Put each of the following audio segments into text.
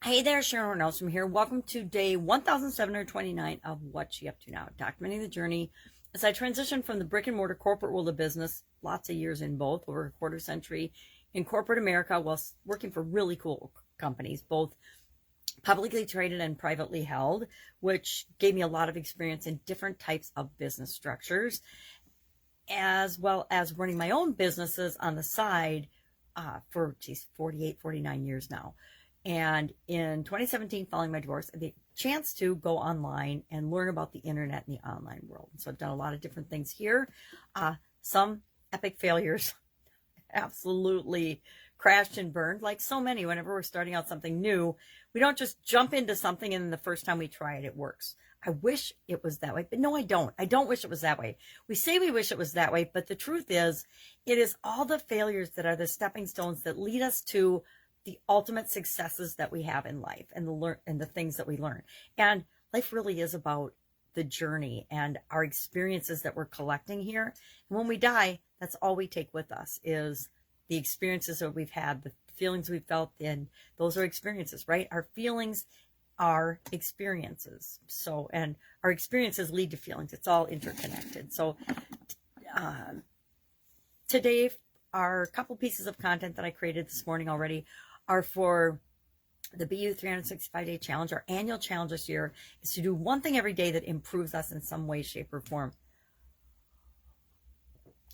Hey there, Horne-Ellstrom here. Welcome to day 1729 of What's She Up To Now, documenting the journey as I transition from the brick and mortar corporate world of business, lots of years in both, over a quarter century in corporate America, while working for really cool companies, both publicly traded and privately held, which gave me a lot of experience in different types of business structures, as well as running my own businesses on the side for 48, 49 years now. And in 2017, following my divorce, I had the chance to go online and learn about the internet and the online world. So I've done a lot of different things here. Some epic failures, absolutely crashed and burned, like so many. Whenever we're starting out something new, we don't just jump into something and then the first time we try it, it works. I wish it was that way, but no, I don't. I don't wish it was that way. We say we wish it was that way, but the truth is, it is all the failures that are the stepping stones that lead us to the ultimate successes that we have in life and the things that we learn. And life really is about the journey and our experiences that we're collecting here. And when we die, that's all we take with us is the experiences that we've had, the feelings we've felt, and those are experiences, right? Our feelings are experiences. So, and our experiences lead to feelings. It's all interconnected. So today, our couple pieces of content that I created this morning already are for the BU 365-day challenge. Our annual challenge this year is to do one thing every day that improves us in some way, shape, or form.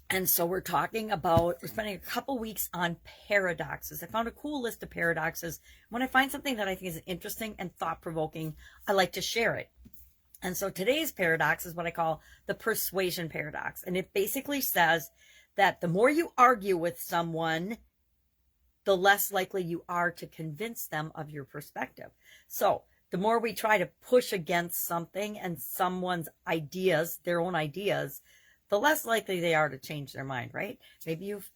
And so we're spending a couple weeks on paradoxes. I found a cool list of paradoxes. When I find something that I think is interesting and thought-provoking, I like to share it. And so today's paradox is what I call the persuasion paradox. And it basically says that the more you argue with someone, the less likely you are to convince them of your perspective. So the more we try to push against something and someone's ideas, their own ideas, the less likely they are to change their mind, right? Maybe you've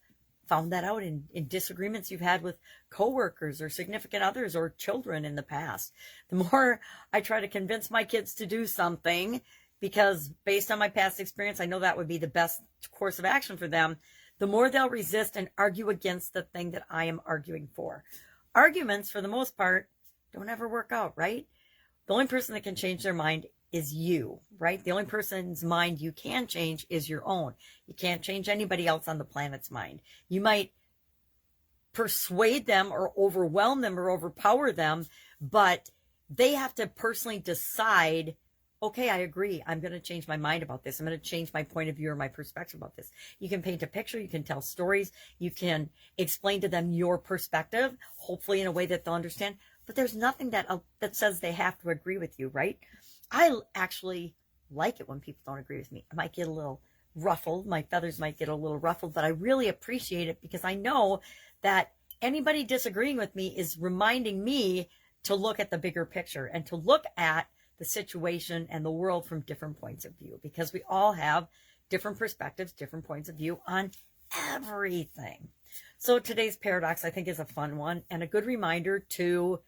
found that out in disagreements you've had with coworkers or significant others or children in the past. The more I try to convince my kids to do something, because based on my past experience, I know that would be the best course of action for them, the more they'll resist and argue against the thing that I am arguing for. Arguments, for the most part, don't ever work out, right? The only person that can change their mind is you, right? The only person's mind you can change is your own. You can't change anybody else on the planet's mind. You might persuade them or overwhelm them or overpower them, but they have to personally decide, okay, I agree. I'm going to change my mind about this. I'm going to change my point of view or my perspective about this. You can paint a picture. You can tell stories. You can explain to them your perspective, hopefully in a way that they'll understand. But there's nothing that says they have to agree with you, right? I actually like it when people don't agree with me. I might get a little ruffled. My feathers might get a little ruffled, but I really appreciate it because I know that anybody disagreeing with me is reminding me to look at the bigger picture and to look at the situation and the world from different points of view, because we all have different perspectives, different points of view on everything. So today's paradox, I think, is a fun one and a good reminder to,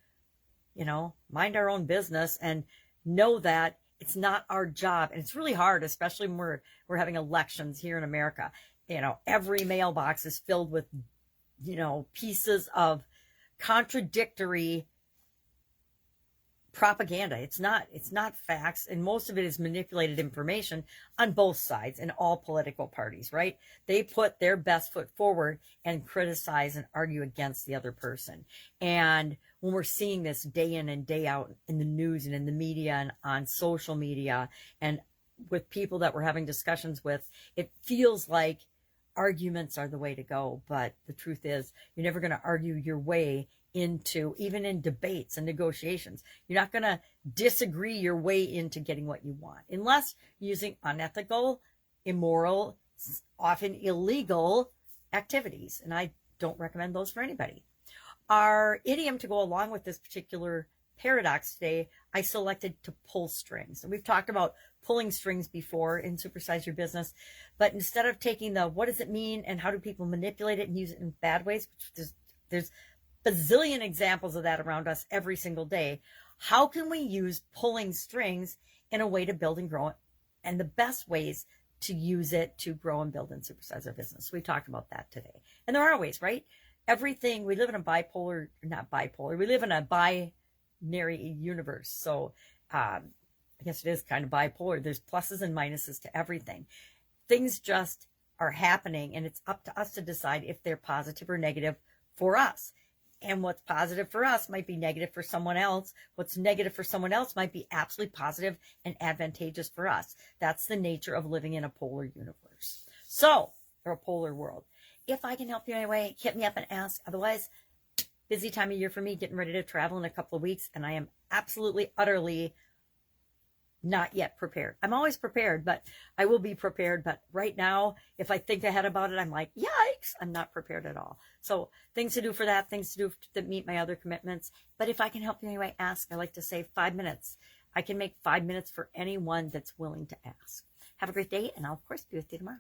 mind our own business and know that it's not our job. And it's really hard, especially when we're having elections here in America. Every mailbox is filled with, pieces of contradictory propaganda. It's not facts, and most of it is manipulated information on both sides in all political parties, right? They put their best foot forward and criticize and argue against the other person. And when we're seeing this day in and day out in the news and in the media and on social media and with people that we're having discussions with, it feels like arguments are the way to go. But the truth is, you're never going to argue your way into, even in debates and negotiations, you're not going to disagree your way into getting what you want, unless using unethical, immoral, often illegal activities. And I don't recommend those for anybody. Our idiom to go along with this particular paradox today, I selected to pull strings. And we've talked about pulling strings before in Supersize Your Business, but instead of taking the what does it mean and how do people manipulate it and use it in bad ways, which there's bazillion examples of that around us every single day. How can we use pulling strings in a way to build and grow, and the best ways to use it to grow and build and supersize our business? We talked about that today. And there are ways, right? Everything, we live in a we live in a universe. So I guess it is kind of bipolar. There's pluses and minuses to everything. Things just are happening, and it's up to us to decide if they're positive or negative for us. And what's positive for us might be negative for someone else. What's negative for someone else might be absolutely positive and advantageous for us. That's the nature of living in a polar universe. So, or a polar world. If I can help you in any way, hit me up and ask. Otherwise, busy time of year for me, getting ready to travel in a couple of weeks, and I am absolutely, utterly not yet prepared. I'm always prepared, but I will be prepared. But right now, if I think ahead about it, I'm like, yikes, I'm not prepared at all. So things to do for that, things to do to meet my other commitments. But if I can help you anyway, ask. I like to say 5 minutes. I can make 5 minutes for anyone that's willing to ask. Have a great day, and I'll, of course, be with you tomorrow.